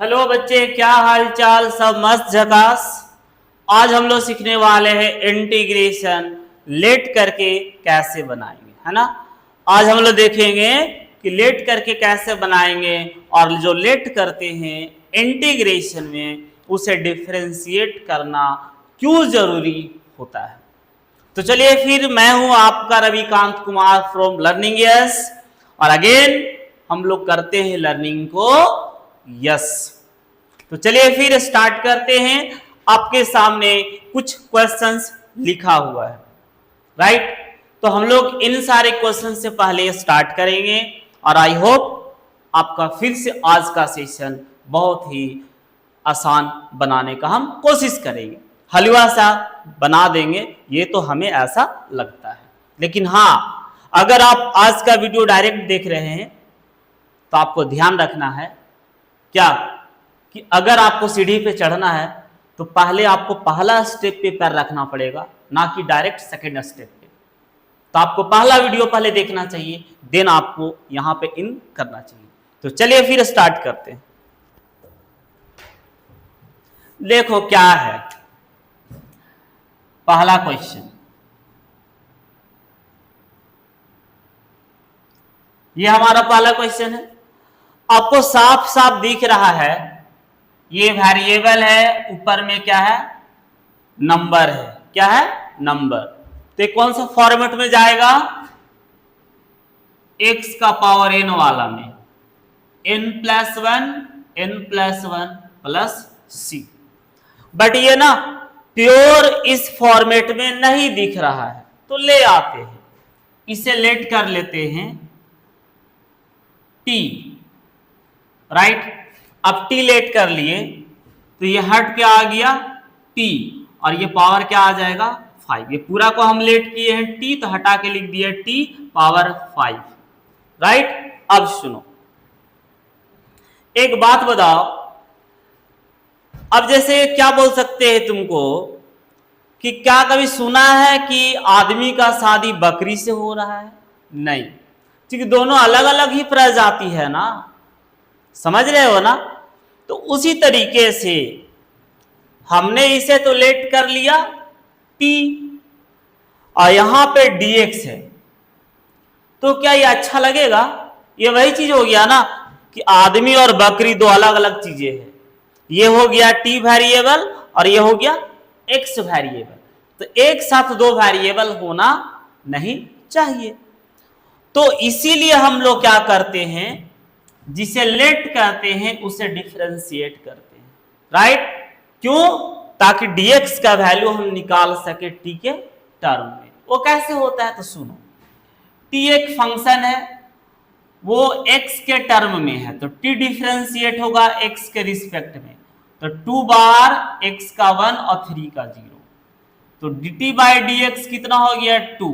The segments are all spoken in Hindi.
हेलो बच्चे, क्या हाल चाल? सब मस्त झकास। आज हम लोग सीखने वाले हैं इंटीग्रेशन लेट करके कैसे बनाएंगे, है ना। आज हम लोग देखेंगे कि लेट करके कैसे बनाएंगे और जो लेट करते हैं इंटीग्रेशन में उसे डिफरेंशिएट करना क्यों जरूरी होता है। तो चलिए फिर, मैं हूं आपका Ravikant Kumar from learning yes, और अगेन हम लोग करते हैं लर्निंग को यस। तो चलिए फिर स्टार्ट करते हैं। आपके सामने कुछ क्वेश्चंस लिखा हुआ है, राइट। तो हम लोग इन सारे क्वेश्चन से पहले स्टार्ट करेंगे और आई होप आपका फिर से आज का सेशन बहुत ही आसान बनाने का हम कोशिश करेंगे। हलवा सा बना देंगे, ये तो हमें ऐसा लगता है। लेकिन हाँ, अगर आप आज का वीडियो डायरेक्ट देख रहे हैं तो आपको ध्यान रखना है क्या कि अगर आपको सीढ़ी पे चढ़ना है तो पहले आपको पहला स्टेप पे पैर रखना पड़ेगा, ना कि डायरेक्ट सेकेंड स्टेप पे। तो आपको पहला वीडियो पहले देखना चाहिए, देन आपको यहां पे इन करना चाहिए। तो चलिए फिर स्टार्ट करते हैं। देखो क्या है पहला क्वेश्चन। ये हमारा पहला क्वेश्चन है। आपको साफ साफ दिख रहा है ये वेरिएबल है, ऊपर में क्या है? नंबर है। क्या है? नंबर। तो कौन सा फॉर्मेट में जाएगा? x का पावर n वाला में, n+1 प्लस c। बट ये ना प्योर इस फॉर्मेट में नहीं दिख रहा है, तो ले आते हैं, इसे लेट कर लेते हैं t, राइट। अब t लेट कर लिए तो ये हट क्या आ गया? t, और ये पावर क्या आ जाएगा? 5। ये पूरा को हम लेट किए हैं t, तो हटा के लिख दिया t पावर 5, राइट। अब सुनो, एक बात बताओ। अब जैसे क्या बोल सकते हैं तुमको कि क्या कभी सुना है कि आदमी का शादी बकरी से हो रहा है? नहीं, क्योंकि दोनों अलग अलग ही प्रजाति है ना, समझ रहे हो ना। तो उसी तरीके से हमने इसे तो लेट कर लिया t, और यहां पे dx है, तो क्या ये अच्छा लगेगा? ये वही चीज हो गया ना कि आदमी और बकरी दो अलग अलग चीजें हैं। ये हो गया t वेरिएबल और ये हो गया x वेरिएबल, तो एक साथ दो वेरिएबल होना नहीं चाहिए। तो इसीलिए हम लोग क्या करते हैं, जिसे लेट करते हैं उसे डिफरेंशिएट करते हैं, राइट। क्यों? ताकि dx का वैल्यू हम निकाल सके t के टर्म में। वो कैसे होता है तो सुनो, t एक फंक्शन है, वो x के टर्म में है, तो t डिफरेंशिएट होगा x के रिस्पेक्ट में। तो 2 बार x का 1 और 3 का 0, तो dt बाई dx कितना हो गया? 2,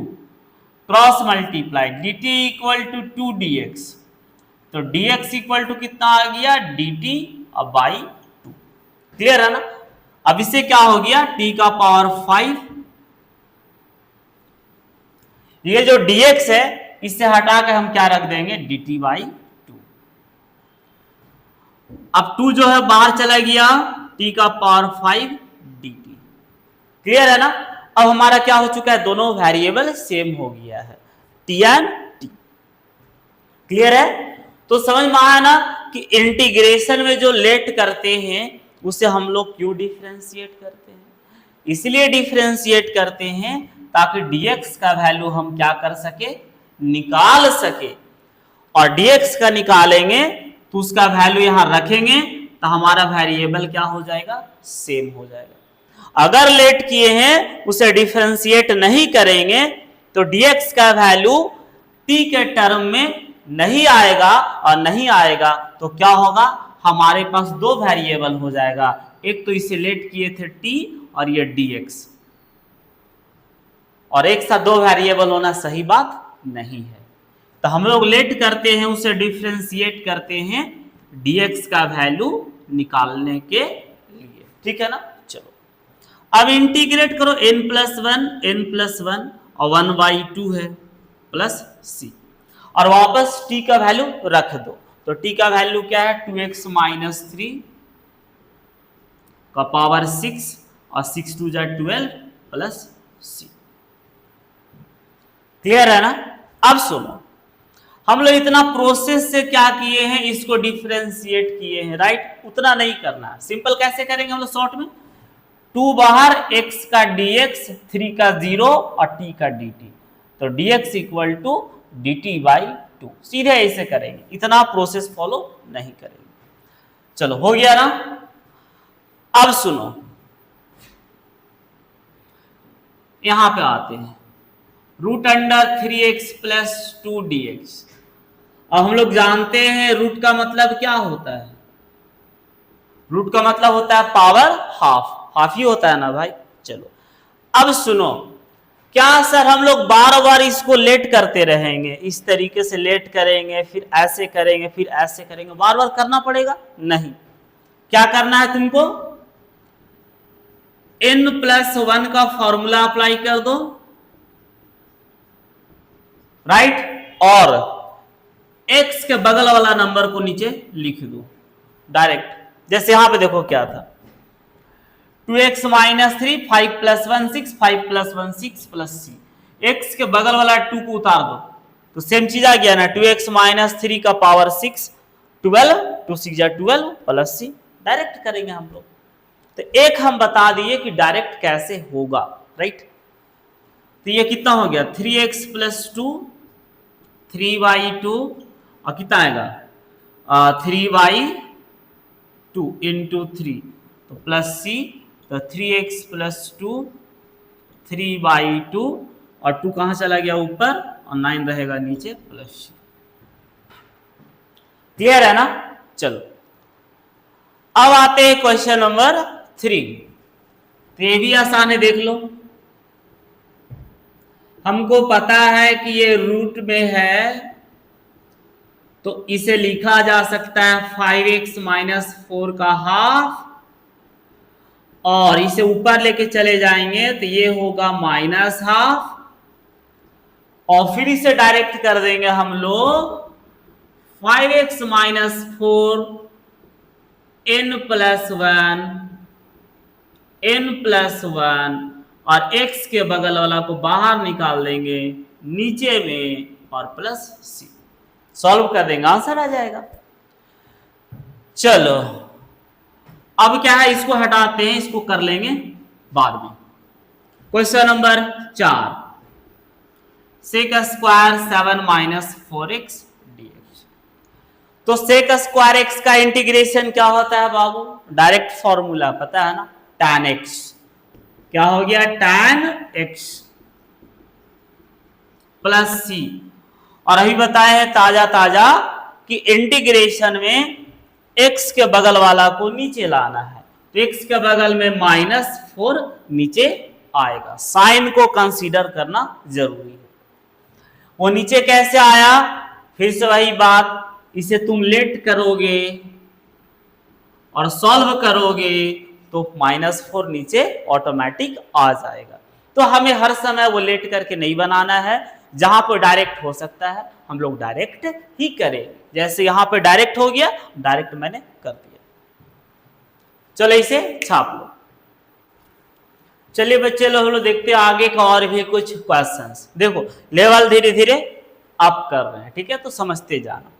cross multiply dt equal to 2 dx, तो dx इक्वल टू कितना आ गया? dt और बाई 2। क्लियर है ना। अब इससे क्या हो गया? t का पावर 5, ये जो dx है इससे हटा कर हम क्या रख देंगे? dt by 2। अब 2 जो है बाहर चला गया, t का पावर 5 dt। क्लियर है ना। अब हमारा क्या हो चुका है? दोनों वेरिएबल सेम हो गया है, t एंड t। क्लियर है। तो समझ में आया ना कि इंटीग्रेशन में जो लेट करते हैं उसे हम लोग क्यों डिफरेंशिएट करते हैं? इसलिए डिफरेंशिएट करते हैं ताकि dx का वैल्यू हम क्या कर सके? निकाल सके। और dx का निकालेंगे तो उसका वैल्यू यहां रखेंगे तो हमारा वेरिएबल क्या हो जाएगा? सेम हो जाएगा। अगर लेट किए हैं उसे डिफरेंशिएट नहीं करेंगे तो dx का वैल्यू t के टर्म में नहीं आएगा, और नहीं आएगा तो क्या होगा? हमारे पास दो वेरिएबल हो जाएगा, एक तो इसे लेट किए थे t और ये dx, और एक साथ दो वेरिएबल होना सही बात नहीं है। तो हम लोग लेट करते हैं, उसे डिफरेंशिएट करते हैं dx का वैल्यू निकालने के लिए, ठीक है ना। चलो अब इंटीग्रेट करो, n+1 और 1/2 है प्लस c, और वापस t का वैल्यू रख दो। तो t का वैल्यू क्या है? 2x - 3 का पावर 6 और 6 2 जा 12 प्लस c। क्लियर है ना? अब सुनो, हम लोग इतना प्रोसेस से क्या किए हैं, इसको डिफरेंशिएट किए हैं, राइट? उतना नहीं करना है, सिंपल कैसे करेंगे हम लोग शॉर्ट में, 2 बाहर, x का dx, 3 का 0 और t का dt, तो dx equal to dt by 2, सीधे ऐसे करेंगे, इतना प्रोसेस फॉलो नहीं करेंगे। चलो हो गया ना? अब सुनो, यहां पे आते हैं, root under 3x plus 2 dx। अब हम लोग जानते हैं रूट का मतलब क्या होता है, रूट का मतलब होता है पावर हाफ, हाफ ही होता है ना भाई। चलो अब सुनो, क्या सर हम लोग बार बार इसको लेट करते रहेंगे, इस तरीके से लेट करेंगे, फिर ऐसे करेंगे, फिर ऐसे करेंगे, बार बार करना पड़ेगा? नहीं। क्या करना है तुमको, n+1 का फॉर्मूला अप्लाई कर दो, राइट, और x के बगल वाला नंबर को नीचे लिख दो डायरेक्ट। जैसे यहां पे देखो क्या था, 2x - 3, 5 + 1 6, 5 + 1 6 प्लस c, x के बगल वाला 2 को उतार दो, तो सेम चीज आ गया ना, 2x - 3 का पावर 6, 12, 2 6 जा 12 प्लस c, डायरेक्ट करेंगे हम लोग। तो एक हम बता दिए कि डायरेक्ट कैसे होगा, राइट? तो ये कितना हो गया, 3x + 2, 3/2 और कितना आएगा 3/2 इंटू 3, तो प्लस c, तो 3x + 2, 3/2 और 2 कहां चला गया ऊपर और 9 रहेगा नीचे, प्लस c। क्लियर है ना? चलो अब आते हैं क्वेश्चन नंबर 3। तो ये भी आसान है, देख लो। हमको पता है कि ये रूट में है, तो इसे लिखा जा सकता है 5x - 4 का हाफ, और इसे ऊपर लेके चले जाएंगे तो ये होगा -½ और फिर इसे डायरेक्ट कर देंगे हम लोग 5x - 4 n+1 और x के बगल वाला को बाहर निकाल देंगे नीचे में और प्लस c, सॉल्व कर देंगे, आंसर आ जाएगा। चलो अब क्या है, इसको हटाते हैं, इसको कर लेंगे बाद में। Question number 4, sec² 7 - 4x dx। तो sec² x का इंटीग्रेशन क्या होता है बाबू, डायरेक्ट फॉर्मूला पता है ना, tan x, क्या हो गया tan x प्लस c। और अभी बताए हैं ताजा ताजा कि इंटीग्रेशन में x के बगल वाला को नीचे लाना है, तो x के बगल में -4 नीचे आएगा, साइन को कंसीडर करना जरूरी है। वो नीचे कैसे आया, फिर से वही बात, इसे तुम लेट करोगे और सॉल्व करोगे तो -4 नीचे ऑटोमेटिक आ जाएगा। तो हमें हर समय वो लेट करके नहीं बनाना है, जहां पर डायरेक्ट हो सकता है हम लोग डायरेक्ट ही करें। जैसे यहां पे डायरेक्ट हो गया, डायरेक्ट मैंने कर दिया। चलो इसे छाप लो। चलिए बच्चे लोग हम लोग देखते हैं आगे का और भी कुछ क्वेश्चंस। देखो लेवल धीरे धीरे अप कर रहे हैं, ठीक है, तो समझते जाना।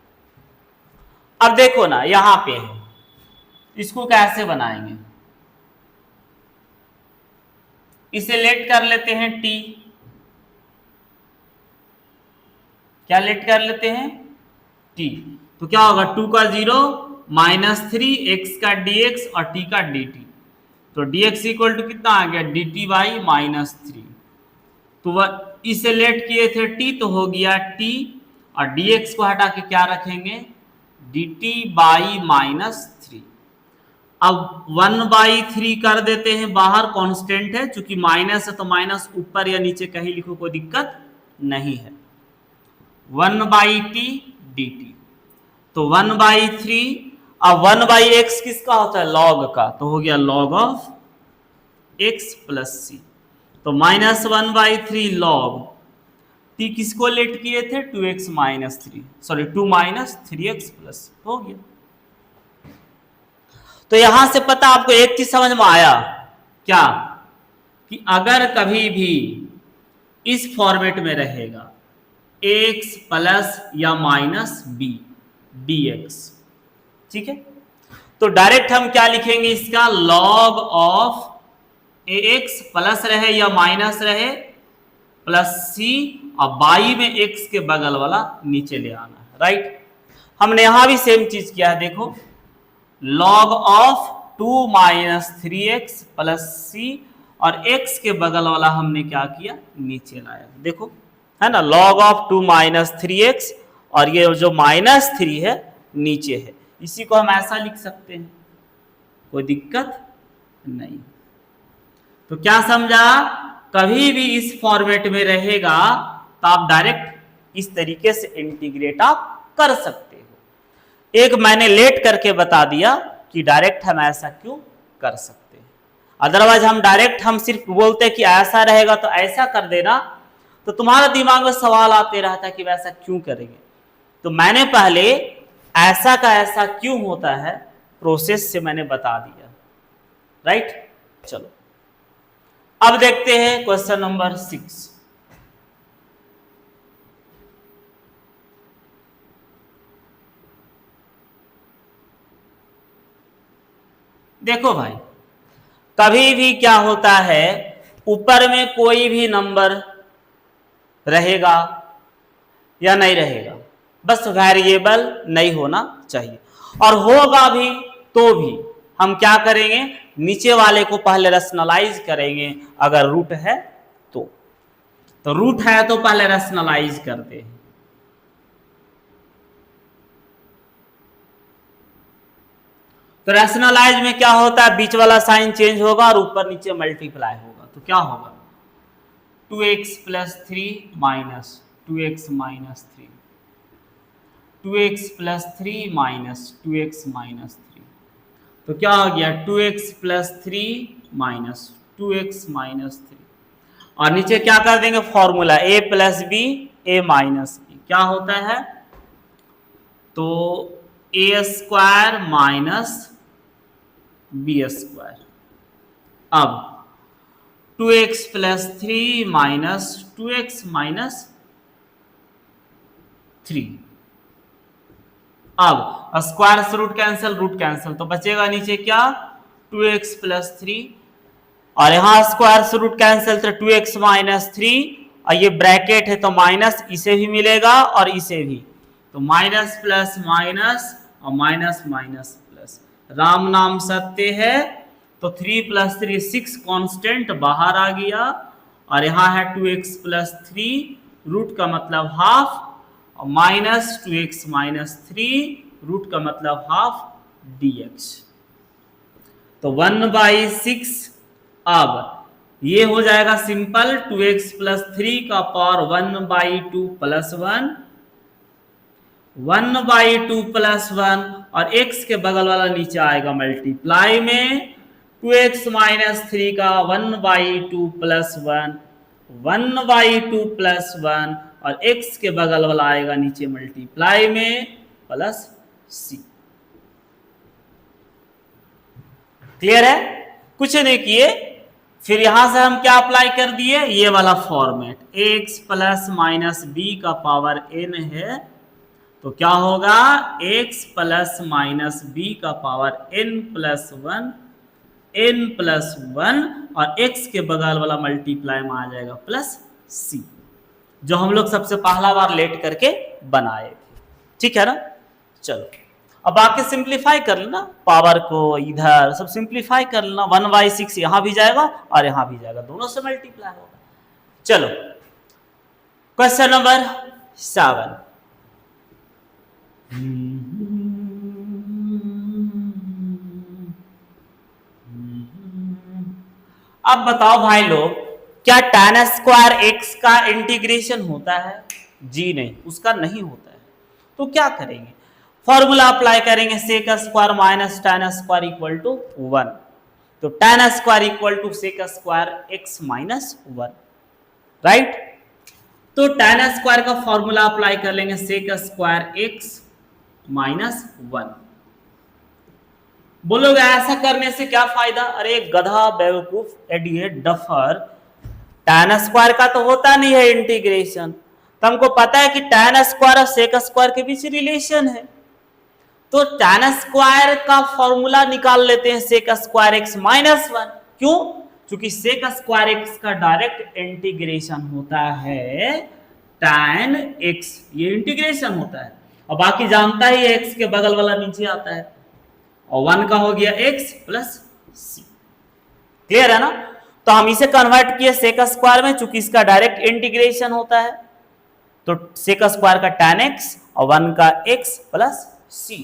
अब देखो ना यहां पे है, इसको कैसे बनाएंगे, इसे लेट कर लेते हैं t, क्या लेट कर लेते हैं t, तो क्या होगा 2 का 0 -3 x का dx और t का dt, तो dx इक्वल टू कितना आ गया dt बाई -3, तो वह इसे लेट किए थे t, तो हो गया t और dx को हटा के क्या रखेंगे dt बाई -3। अब 1/3 कर देते हैं बाहर, कांस्टेंट है, चूंकि माइनस है तो माइनस ऊपर या नीचे कहीं लिखो, कोई दिक्कत नहीं है। 1/t dt, तो 1/3, अब 1/x किसका होता है लॉग का, तो हो गया log of x plus c, तो -1/3 log t किसको लेट किए थे 2x - 3, सॉरी 2 - 3x प्लस, हो गया। तो यहां से पता आपको एक चीज समझ में आया क्या, कि अगर कभी भी इस फॉर्मेट में रहेगा x प्लस या माइनस बी dx, ठीक है, तो डायरेक्ट हम क्या लिखेंगे इसका, log ऑफ ax प्लस रहे या माइनस रहे प्लस c, और बाई में x के बगल वाला नीचे ले आना है, राइट। हमने यहां भी सेम चीज किया है, देखो log of 2 minus 3x plus c, और x के बगल वाला हमने क्या किया, नीचे लाया, देखो है ना, log ऑफ 2 माइनस 3x, और ये जो माइनस 3 है नीचे है, इसी को हम ऐसा लिख सकते हैं, कोई दिक्कत नहीं। तो क्या समझा, कभी भी इस फॉर्मेट में रहेगा तो आप डायरेक्ट इस तरीके से इंटीग्रेट आप कर सकते हो। एक मैंने लेट करके बता दिया कि डायरेक्ट हम ऐसा क्यों कर सकते हैं, अदरवाइज हम डायरेक्ट हम सिर्फ बोलते हैं कि ऐसा रहेगा तो ऐसा कर देना, तो तुम्हारा दिमाग में सवाल आते रहता है कि वैसा क्यों करेंगे। तो मैंने पहले ऐसा का ऐसा क्यों होता है प्रोसेस से मैंने बता दिया, राइट। चलो अब देखते हैं क्वेश्चन नंबर 6। देखो भाई, कभी भी क्या होता है, ऊपर में कोई भी नंबर रहेगा या नहीं रहेगा, बस वेरिएबल नहीं होना चाहिए, और होगा भी तो भी हम क्या करेंगे, नीचे वाले को पहले रैशनलाइज करेंगे, अगर रूट है तो रूट है तो पहले रैशनलाइज करते हैं। तो रैशनलाइज में क्या होता है, बीच वाला साइन चेंज होगा और ऊपर नीचे मल्टीप्लाई होगा, तो क्या होगा 2x plus 3 minus 2x minus 3, 2x plus 3 minus 2x minus 3, तो क्या हो गया 2x plus 3 minus 2x minus 3, और नीचे क्या कर देंगे formula a plus B a minus B, क्या होता है, तो a square minus B square. अब 2x plus 3 minus 2x minus 3, अब स्क्वायर से रूट कैंसिल, तो बचेगा नीचे क्या 2x प्लस 3, और यहां स्क्वायर से रूट कैंसिल तो 2x माइनस 3, और ये ब्रैकेट है तो माइनस इसे भी मिलेगा और इसे भी, तो माइनस प्लस माइनस और माइनस माइनस प्लस, राम नाम सत्य है, तो 3 प्लस 3 6 कांस्टेंट बाहर आ गया, और यहां है 2x प्लस 3 रूट का मतलब हाफ, और माइनस 2x माइनस 3 रूट का मतलब हाफ dx, तो 1/6। अब ये हो जाएगा सिंपल, 2x प्लस 3 का पावर 1/2 प्लस 1, 1/2 प्लस 1, और x के बगल वाला नीचे आएगा मल्टीप्लाई में, 2x माइनस 3 का 1/2 प्लस 1, 1/2 प्लस 1, और x के बगल वाला आएगा नीचे मल्टीप्लाई में प्लस c। क्लियर है, कुछ नहीं किए, फिर यहां से हम क्या अप्लाई कर दिए, ये वाला format, x plus minus B का पावर n है, तो क्या होगा x प्लस माइनस बी का power n plus 1, n plus 1, और x के बगल वाला मल्टीप्लाई में आ जाएगा प्लस c, जो हम लोग सबसे पहला बार लेट करके बनाए थे, ठीक है ना। चलो अब बाकी सिंप्लीफाई कर लेना, पावर को इधर सब सिंप्लीफाई कर लेना, 1/6 यहां भी जाएगा और यहां भी जाएगा, दोनों से मल्टीप्लाई होगा। चलो क्वेश्चन नंबर 7, अब बताओ भाई लोग, क्या tan स्क्वायर x का इंटीग्रेशन होता है, जी नहीं, उसका नहीं होता है, तो क्या करेंगे, फॉर्मूला अप्लाई करेंगे, sec square minus tan square equal to 1, तो tan square equal to sec square x minus 1, right. तो tan स्क्वायर का फॉर्मूला अप्लाई कर लेंगे, सेक स्क्वायर x माइनस 1, बोलोगे ऐसा करने से क्या फायदा? अरे गधा, बेवकूफ, एडिएट, डफर, tan स्क्वायर का तो होता नहीं है इंटीग्रेशन। तो हमको पता है कि tan स्क्वायर और सेक स्क्वायर के बीच रिलेशन है, तो tan स्क्वायर का फॉर्मूला निकाल लेते हैं sec square x minus one. क्यों? क्योंकि सेक स्क्वायर एक्स का डायरेक्ट इंटीग्रेशन होता है tan x, ये इंटीग्रेशन होता है, और बाकी जानता ही x के बगल वाला नीचे आता है, और 1 का हो गया x प्लस सी। क्लियर है ना? तो हम इसे कन्वर्ट किए सेक स्क्वायर में, चूंकि इसका डायरेक्ट इंटीग्रेशन होता है, तो सेक स्क्वायर का tan x और 1 का x प्लस सी।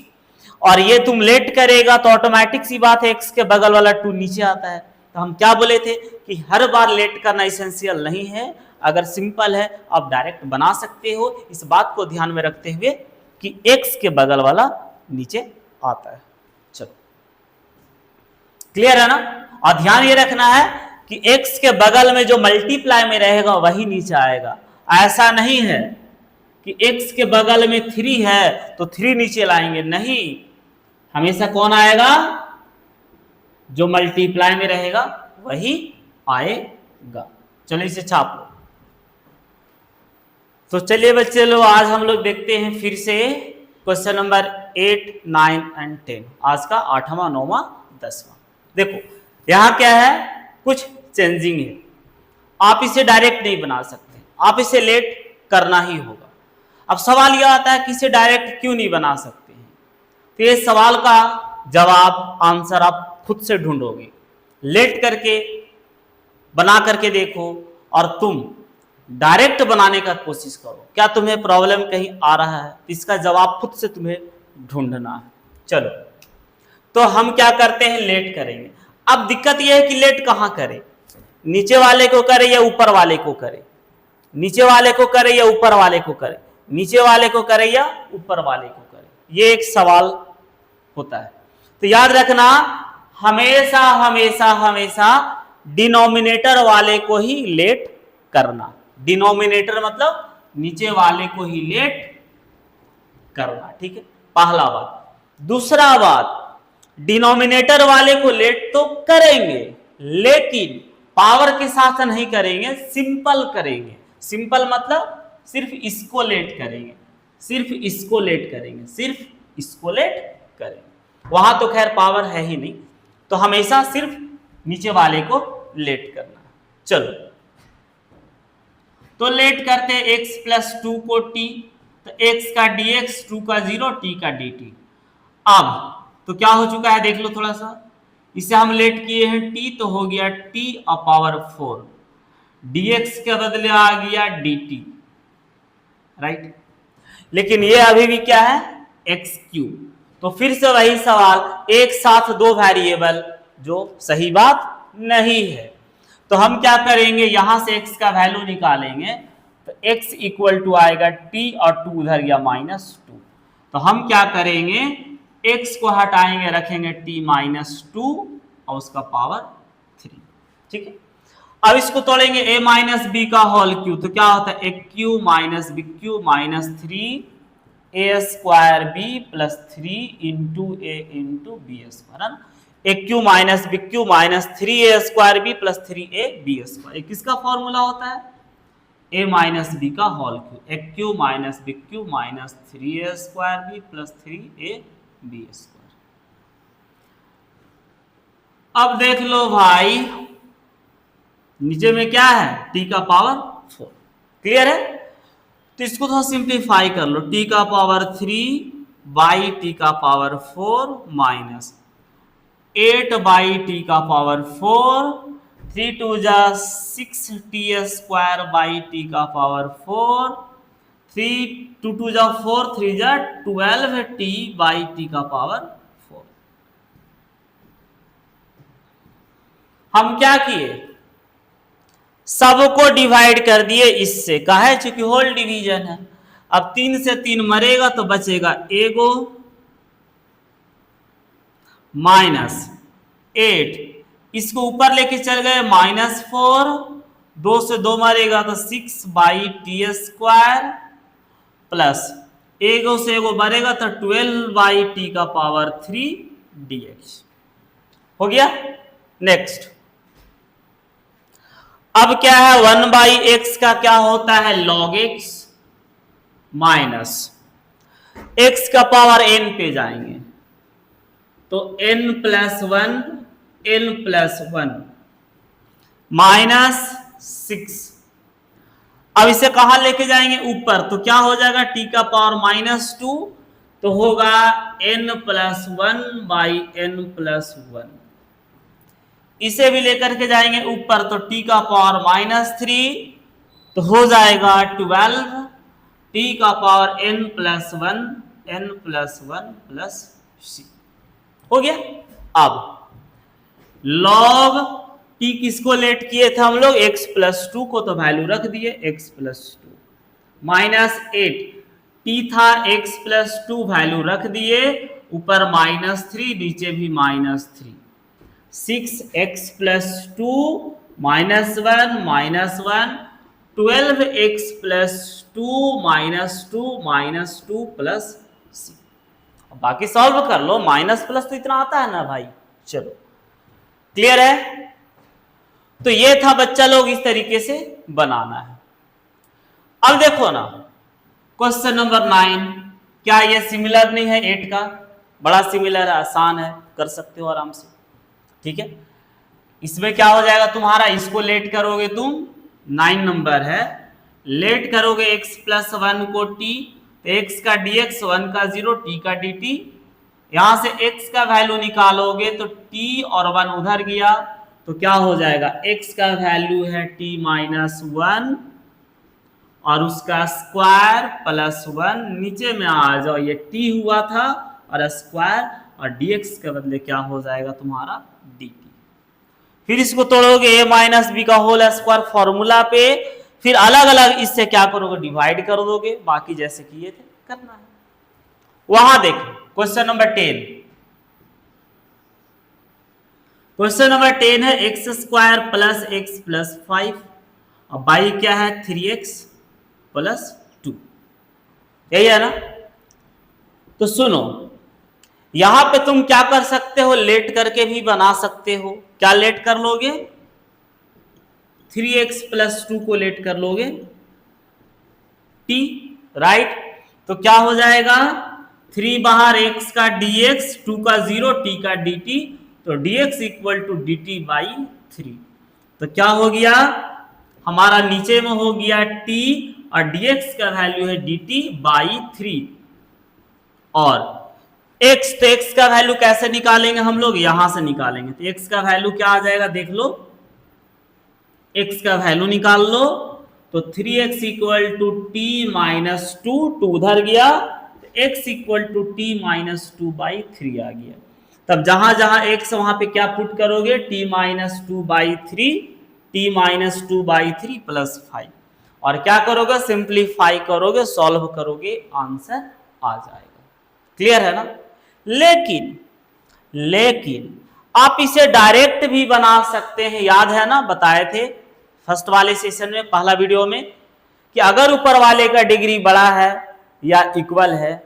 और ये तुम लेट करेगा तो ऑटोमेटिक सी बात है x के बगल वाला 2 नीचे आता है। तो हम क्या बोले थे कि हर बार लेट करना इसेंशियल नहीं है, अगर सिंपल है आप डायरेक्ट बना सकते हो। इस बात को ध्यान में रखते हुए कि x के बगल वाला नीचे आता है। चलो, क्लियर है ना? और ध्यान ये रखना है कि x के बगल में जो मल्टीप्लाई में रहेगा वही नीचे आएगा। ऐसा नहीं है कि x के बगल में 3 है तो 3 नीचे लाएंगे, नहीं, हमेशा कौन आएगा? जो मल्टीप्लाई में रहेगा वही आएगा। चलो इसे छाप लो। तो चलिए बच्चे लोग, आज हम लोग देखते हैं फिर से क्वेश्चन नंबर 8, 9 एंड 10, आज का 8वां, 9वां, 10वां। देखो यहां क्या है, कुछ चेंजिंग है। आप इसे डायरेक्ट नहीं बना सकते, आप इसे लेट करना ही होगा। अब सवाल यह आता है कि इसे डायरेक्ट क्यों नहीं बना सकते हैं? तो ये सवाल का जवाब, आंसर आप खुद से ढूंढोगे। लेट करके बना करके देखो और तुम डायरेक्ट बनाने का कोशिश करो, क्या तुम्हें प्रॉब्लम कहीं आ रहा है? इसका जवाब खुद से तुम्हें ढूंढना है। चलो, तो हम क्या करते हैं, लेट करेंगे। अब दिक्कत यह है कि लेट कहां करें, नीचे वाले को करें या ऊपर वाले को करें, नीचे वाले को करें या ऊपर वाले को करें, नीचे वाले को करें या ऊपर वाले को करें, ये एक सवाल होता है। तो याद रखना, हमेशा हमेशा हमेशा डिनोमिनेटर वाले को ही लेट करना। डिनोमिनेटर मतलब नीचे वाले को ही लेट करना, ठीक है, पहला बात। दूसरा बात, डिनोमिनेटर वाले को लेट तो करेंगे लेकिन पावर के साथ नहीं करेंगे, सिंपल करेंगे। सिंपल मतलब सिर्फ इसको लेट करेंगे, सिर्फ इसको लेट करेंगे, सिर्फ इसको लेट करेंगे। वहां तो खैर पावर है ही नहीं, तो हमेशा सिर्फ नीचे वाले को लेट करना। चलो, तो लेट करते हैं x प्लस 2 को t, तो x का dx, 2 का 0, t का dt। अब तो क्या हो चुका है देख लो थोड़ा सा, इसे हम लेट किए हैं t, तो हो गया t पावर 4, dx के बदले आ गया dt, राइट। लेकिन ये अभी भी क्या है, एक्स क्यूब। तो फिर से वही सवाल, एक साथ दो वेरिएबल, जो सही बात नहीं है। तो हम क्या करेंगे, यहां से x का वैल्यू निकालेंगे, तो x इक्वल टू आएगा t और 2 उधर गया -2। तो हम क्या करेंगे, x को हटाएंगे, रखेंगे t -2 और उसका पावर 3, ठीक है। अब इसको तोड़ेंगे a माइनस बी का होल क्यूब, तो क्या होता है, a cube minus B cube minus 3 a square B plus 3 into a into B square, है ना। a cube minus B cube minus 3a square B plus 3a B square, किसका फॉर्मूला होता है, a माइनस बी का whole cube, a cube minus B cube minus 3a square B plus 3a B square. अब देख लो भाई, नीचे में क्या है, t का पावर 4, क्लियर है। तो इसको थोड़ा सिंप्लीफाई कर लो, t का पावर 3 बाई t का पावर 4 माइनस 8 बाई t का पावर 4, 3 2 जा 6t स्क्वायर बाई t का पावर 4, 3 2 2 जा 4, 3 जा 12t बाई t का पावर 4। हम क्या किए, सबको डिवाइड कर दिए इससे, काहे, चूंकि होल डिवीजन है। अब 3 से 3 मरेगा तो बचेगा एगो माइनस 8, इसको ऊपर लेके चल गए -4, 2 से 2 मरेगा तो 6 बाई टी स्क्वायर प्लस एगो से एगो मरेगा तो 12 बाई टी का पावर 3 dx। हो गया। नेक्स्ट, अब क्या है, 1/x का क्या होता है, log x माइनस x का पावर n पे जाएंगे तो n+1 n+1 -6। अब इसे कहां लेके जाएंगे, ऊपर, तो क्या हो जाएगा, t का पावर -2 तो होगा n+1/n+1। इसे भी लेकर के जाएंगे ऊपर तो t का पावर -3 तो हो जाएगा 12, t का पावर n+1 n+1 हो गया। अब log t किसको लेट किए थे हम लोग, x+2 को, तो वैल्यू रख दिए x+2 -8 t था x+2 वैल्यू रख दिए, ऊपर -3 नीचे भी -3, 6x+2 -1 -1 12x+2 -2 +c। बाकी सॉल्व कर लो, माइनस प्लस तो इतना आता है ना भाई। चलो क्लियर है। तो ये था बच्चा लोग, इस तरीके से बनाना है। अब देखो ना क्वेश्चन नंबर 9, क्या ये सिमिलर नहीं है 8 का, बड़ा सिमिलर है, आसान है, कर सकते हो आराम से। ठीक है, इसमें क्या हो जाएगा तुम्हारा, इसको लेट करोगे तुम, 9 नंबर है, लेट करोगे x+1 को t, तो x का dx, 1 का 0, t का dt, यहां से x का वैल्यू निकालोगे तो t और 1 उधर गया तो क्या हो जाएगा, x का वैल्यू है t-1 और उसका स्क्वायर +1, नीचे में आ जाओ, ये t हुआ था और स्क्वायर, और dx के बदले क्या हो जाएगा तुम्हारा dt। फिर इसको तोड़ोगे a - b का होल स्क्वायर फॉर्मूला पे, फिर अलग अलग इससे क्या करोगे, डिवाइड कर दोगे, बाकी जैसे किए थे करना है। वहां देखो क्वेश्चन नंबर 10, क्वेश्चन नंबर 10 है x² + x + 5 और बाई क्या है 3x + 2, यही है ना। तो सुनो, यहां पे तुम क्या कर सकते हो, लेट करके भी बना सकते हो। क्या लेट कर लोगे, 3x + 2 को लेट कर लोगे t, राइट। तो क्या हो जाएगा, 3 बाहर x का dx, 2 का 0, t का dt, तो dx = dt/3। तो क्या हो गया हमारा, नीचे में हो गया t और dx का वैल्यू है dt/3 और x, तो x का वैल्यू कैसे निकालेंगे हम लोग, यहां से निकालेंगे। तो x का वैल्यू क्या आ जाएगा, देख लो, x का वैल्यू निकाल लो, तो 3x = t-2, 2 उधर गया, तो x = t-2/3 आ गया। तब जहां जहां x वहां पे क्या पुट करोगे, t-2/3, t-2/3 + 5, और क्या करोगे, सिंप्लीफाई करोगे, सॉल्व करोगे, आंसर आ जाएगा। क्लियर है ना। लेकिन आप इसे डायरेक्ट भी बना सकते हैं, याद है ना, बताए थे फर्स्ट वाले सेशन में, पहला वीडियो में, कि अगर ऊपर वाले का डिग्री बड़ा है या इक्वल है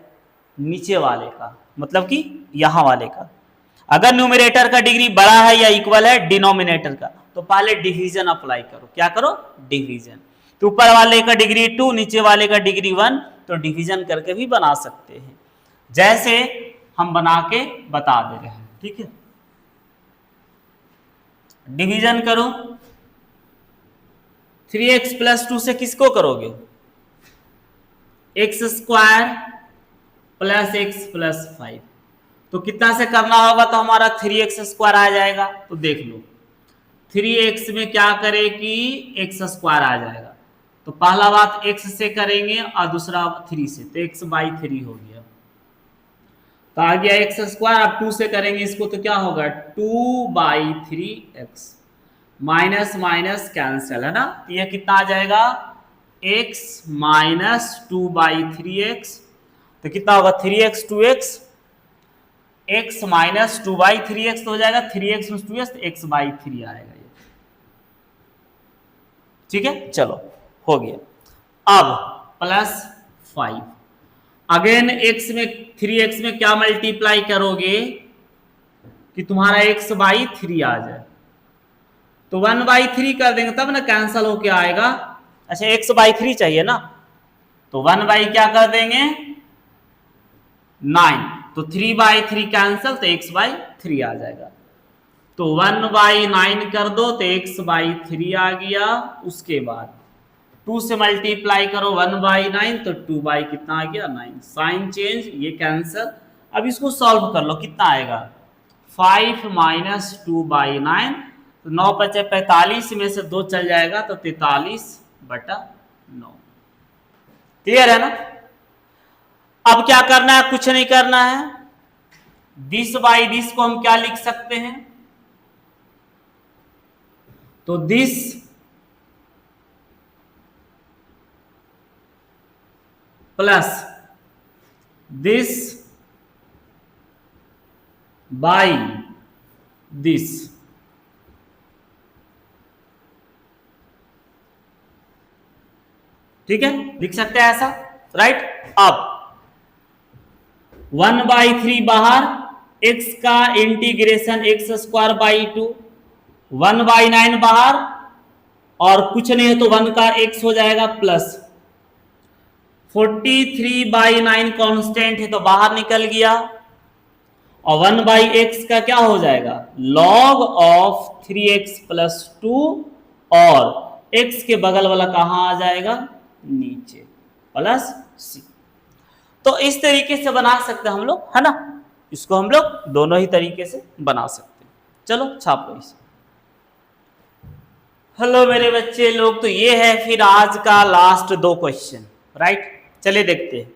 नीचे वाले का, मतलब कि यहां वाले का, अगर न्यूमरेटर का डिग्री बड़ा है या इक्वल है डिनोमिनेटर का, तो पहले डिवीजन अप्लाई करो। क्या करो, डिवीजन। तो ऊपर वाले का डिग्री 2, नीचे वाले का डिग्री 1, तो डिवीजन करके भी बना सकते हैं, जैसे हम बना के बता दे रहे हैं। ठीक है, डिवीजन करो, 3x + 2 से किसको करोगे, x² + x + 5, तो कितना से करना होगा, तो हमारा 3x² आ जाएगा। तो देख लो 3x में क्या करें कि x² आ जाएगा, तो पहला बात x से करेंगे और दूसरा 3 से, तो x/3 हो गया। तो आ गया x², अब 2 से करेंगे इसको, तो क्या होगा 2/3x, माइनस माइनस कैंसिल है ना, तो यह कितना आ जाएगा, x - 2/3x, तो कितना होगा 3x 2x, x - 2/3x तो हो जाएगा 3x - 2x, तो x/3 आएगा ये। ठीक है, चलो हो गया। अब +5, अगेन x में 3x में क्या मल्टीप्लाई करोगे, कि तुम्हारा x/3 आ जाए, तो 1/3 कर देंगे तब ना कैंसल होके आएगा। अच्छा x/3 चाहिए ना, तो 1 क्या कर देंगे 9, तो 3/3 कैंसल, तो x/3 आ जाएगा। तो 1/9 कर दो तो x/3 आ गया। उसके बाद 2 से मल्टीप्लाई करो 1/9, तो 2 कितना आ गया 9, साइन चेंज, ये कैंसल। अब इसको सॉल्व कर लो, कितना आएगा 5 - 2/9, तो 9 × 5 = 45, में से 2 चल जाएगा तो 43/9। क्लियर है ना। अब क्या करना है, कुछ नहीं करना है, दिस को हम क्या लिख सकते हैं, तो this plus this by this, ठीक है, लिख सकते हैं ऐसा, राइट। अब 1/3 बाहर, x का इंटीग्रेशन x²/2, 1/9 बाहर, और कुछ नहीं है तो 1 का x हो जाएगा प्लस 43/9 कांस्टेंट है तो बाहर निकल गया, और 1/x का क्या हो जाएगा log ऑफ 3x + 2, और x के बगल वाला कहां आ जाएगा नीचे प्लस c। तो इस तरीके से बना सकते हैं हम लोग, है ना, इसको हम लोग दोनों ही तरीके से बना सकते हैं। चलो छाप लो इसे। हेलो मेरे बच्चे लोग, तो ये है फिर आज का लास्ट 2 क्वेश्चन, राइट। चलिए देखते हैं।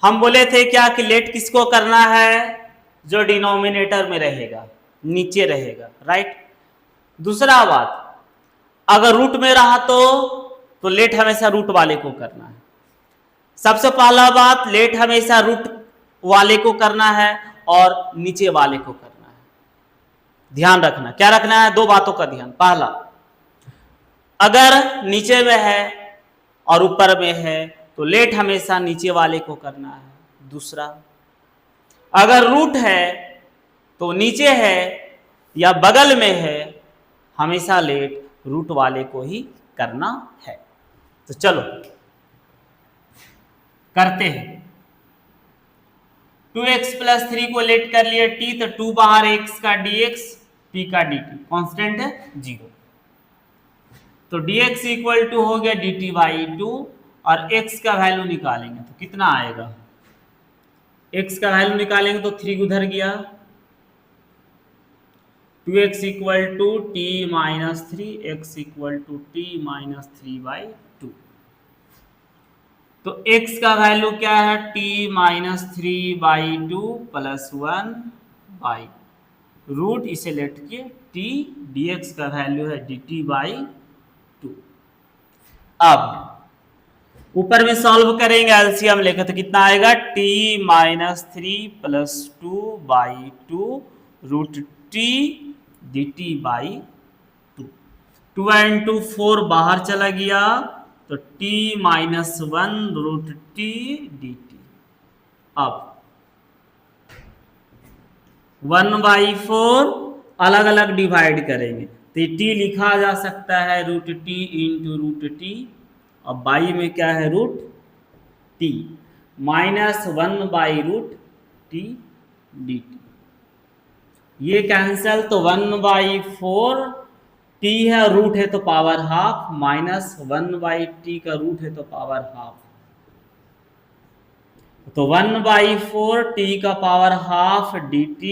हम बोले थे क्या कि लेट किसको करना है, जो डिनोमिनेटर में रहेगा, नीचे रहेगा, राइट। दूसरा बात, अगर रूट में रहा तो लेट हमेशा रूट वाले को करना है। सबसे पहला बात, लेट हमेशा रूट वाले को करना है और नीचे वाले को करना है। ध्यान रखना, क्या रखना है, 2 बातों का ध्यान। पहला, अगर नीचे में है और ऊपर में है तो लेट हमेशा नीचे वाले को करना है। दूसरा, अगर रूट है तो नीचे है या बगल में है, हमेशा लेट रूट वाले को ही करना है। तो चलो करते हैं। 2x + 3 को लेट कर लिए t, तो 2 बाहर, x का dx, t का dt, कांस्टेंट है 0, तो dx = हो गया dt/2, और x का वैल्यू निकालेंगे तो कितना आएगा, x का वैल्यू निकालेंगे तो 3 उधर गया, 2x = t - 3, x = t - 3/2, तो x का वैल्यू क्या है t - 3/2 + 1/, रूट इसे लेट किए t, dx का वैल्यू है dt/2। अब ऊपर में सॉल्व करेंगे, एलसीएम लेकर, तो कितना आएगा t - 3 + 2/2 √t dt/2। 2 × 2 4 बाहर चला गया, तो t - 1 √t dt। अब 1/4 अलग अलग डिवाइड करेंगे, तो t लिखा जा सकता है √t × √t, और बाई में क्या है √t, -1/√t dt। ये कैंसल, तो 1/4 t है, रूट है तो पावर हाफ, -1/t का रूट है तो पावर हाफ, तो 1/4 t का पावर हाफ dt,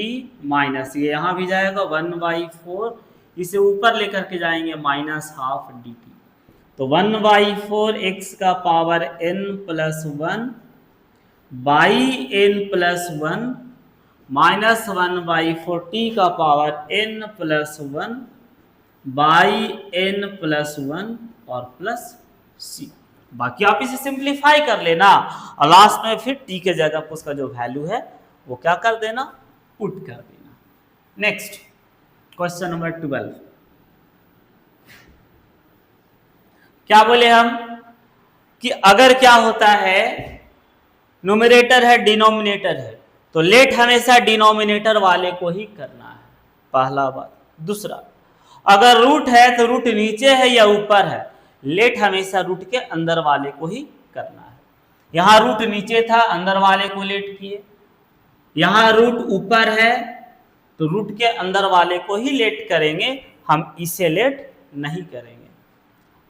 माइनस ये यहां भी जाएगा 1/4, इसे ऊपर लेकर के जाएंगे -½ dt, तो 1/4 x का power n + 1 by n + 1 -1/4 t का पावर n + 1 बाई n + 1 और प्लस c। बाकी आप इसे सिंप्लीफाई कर लेना, और लास्ट में फिर t के जगह पर उसका जो वैल्यू है वो क्या कर देना, पुट कर देना। नेक्स्ट क्वेश्चन नंबर 12, क्या बोले हम कि अगर क्या होता है, न्यूमरेटर है डिनोमिनेटर है, तो लेट हमेशा डिनोमिनेटर वाले को ही करना है, पहला बात। दूसरा, अगर रूट है तो रूट नीचे है या ऊपर है, लेट हमेशा रूट के अंदर वाले को ही करना है। यहां रूट नीचे था, अंदर वाले को लेट किए। यहां रूट ऊपर है तो रूट के अंदर वाले को ही लेट करेंगे, हम इसे लेट नहीं करेंगे।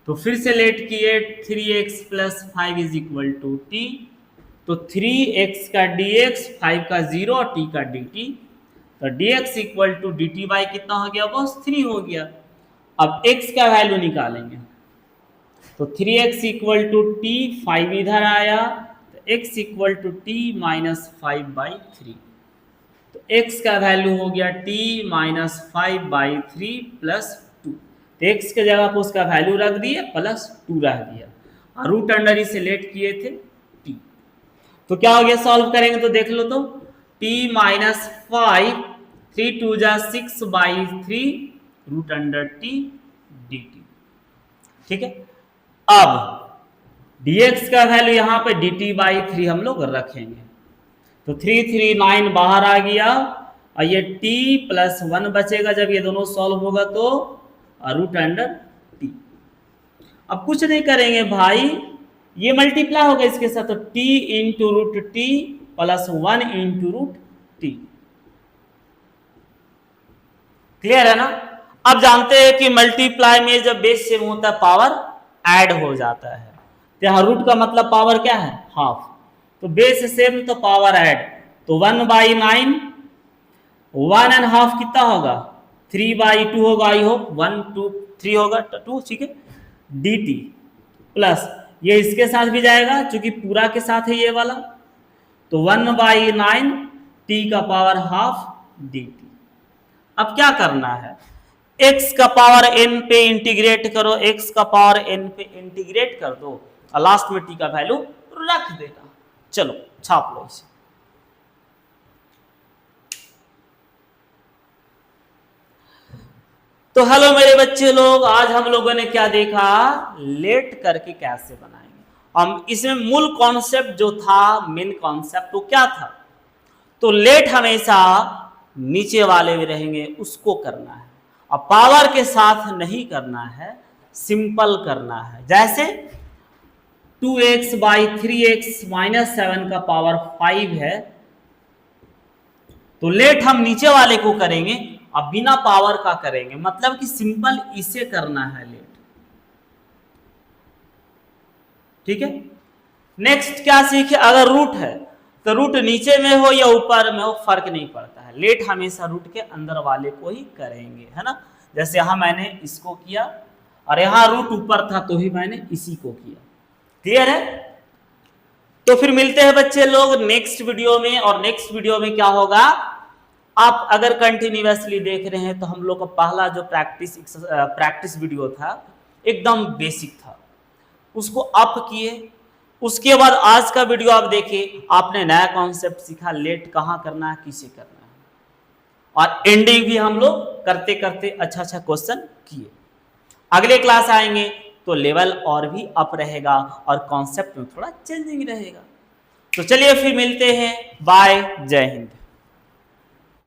तो फिर से लेट किए, 3x + 5 = t। तो 3x का dx, 5 का 0 और t का dt। तो dx = dt कितना हो गया बॉस? 3 हो गया। अब x का वैल्यू निकालेंगे, तो 3x = t, 5 इधर आया, तो x = t - 5/3। तो x का वैल्यू हो गया t - 5/3 + 2। तो x के जगह पर उसका वैल्यू रख दिए, +2 रख दिया, और रूट अंडर इसे लेट किए थे t। तो क्या हो गया? सॉल्व करेंगे तो देख लो, तो t - 5, 3 2 जा 6/3 √t dt। ठीक है। अब dx का वैल्यू यहां पे dt/3 हम लोग रखेंगे, तो 3 3 9 बाहर आ गया, और ये t + 1 बचेगा जब ये दोनों सॉल्व होगा, तो √t। अब कुछ नहीं करेंगे भाई, ये मल्टीप्लाई होगा इसके साथ, तो t × √t + 1 × √t। क्लियर है ना? अब जानते हैं कि मल्टीप्लाई में जब बेस सेम होता है पावर ऐड हो जाता है। तो यहाँ रूट का मतलब पावर क्या है? हाफ। तो बेस सेम तो पावर ऐड, तो 1/9, 1½ कितना होगा? 3/2 होगा। आई होप 1 2 3 होगा, 2, ठीक है। dt प्लस ये इसके साथ भी जाएगा क्योंकि पूरा के साथ है ये वाला, तो 1/9 t का पावर हाफ dt। अब क्या करना है? x का पावर n पे इंटीग्रेट करो, x का पावर n पे इंटीग्रेट कर दो, और लास्ट में t का वैल्यू रख देना। चलो छाप लो इसे। तो हेलो मेरे बच्चे लोग, आज हम लोगों ने क्या देखा? लेट करके कैसे बनाएंगे। हम इसमें मूल कॉन्सेप्ट जो था, मेन कॉन्सेप्ट वो क्या था? तो लेट हमेशा नीचे वाले भी रहेंगे, उसको करना है। अब पावर के साथ नहीं करना है, सिंपल करना है। जैसे 2x/3x - 7 का पावर 5 है, तो लेट हम नीचे वाले को करेंगे, अब बिना पावर का करेंगे, मतलब कि सिंपल इसे करना है लेट। ठीक है। नेक्स्ट क्या सीखे? अगर रूट है तो रूट नीचे में हो या ऊपर में हो फर्क नहीं पड़ता है, लेट हमेशा रूट के अंदर वाले को ही करेंगे, है ना। जैसे यहां मैंने इसको किया, और यहां रूट ऊपर था तो ही मैंने इसी को किया। क्लियर है? तो फिर मिलते हैं बच्चे लोग नेक्स्ट वीडियो में। और नेक्स्ट वीडियो में क्या होगा, आप अगर कंटिन्यूअसली देख रहे हैं तो हम लोग का पहला जो प्रैक्टिस वीडियो था एकदम बेसिक था, उसको अप किए। उसके बाद आज का वीडियो आप देखिए, आपने नया कॉन्सेप्ट सीखा, लेट कहाँ करना है, किसे करना है, और एंडिंग भी हम लोग करते करते अच्छा अच्छा क्वेश्चन किए। अगले क्लास आएंगे तो लेवल और भी अप रहेगा और कॉन्सेप्ट में थोड़ा चेंजिंग रहेगा। तो चलिए फिर मिलते हैं, बाय, जय हिंद।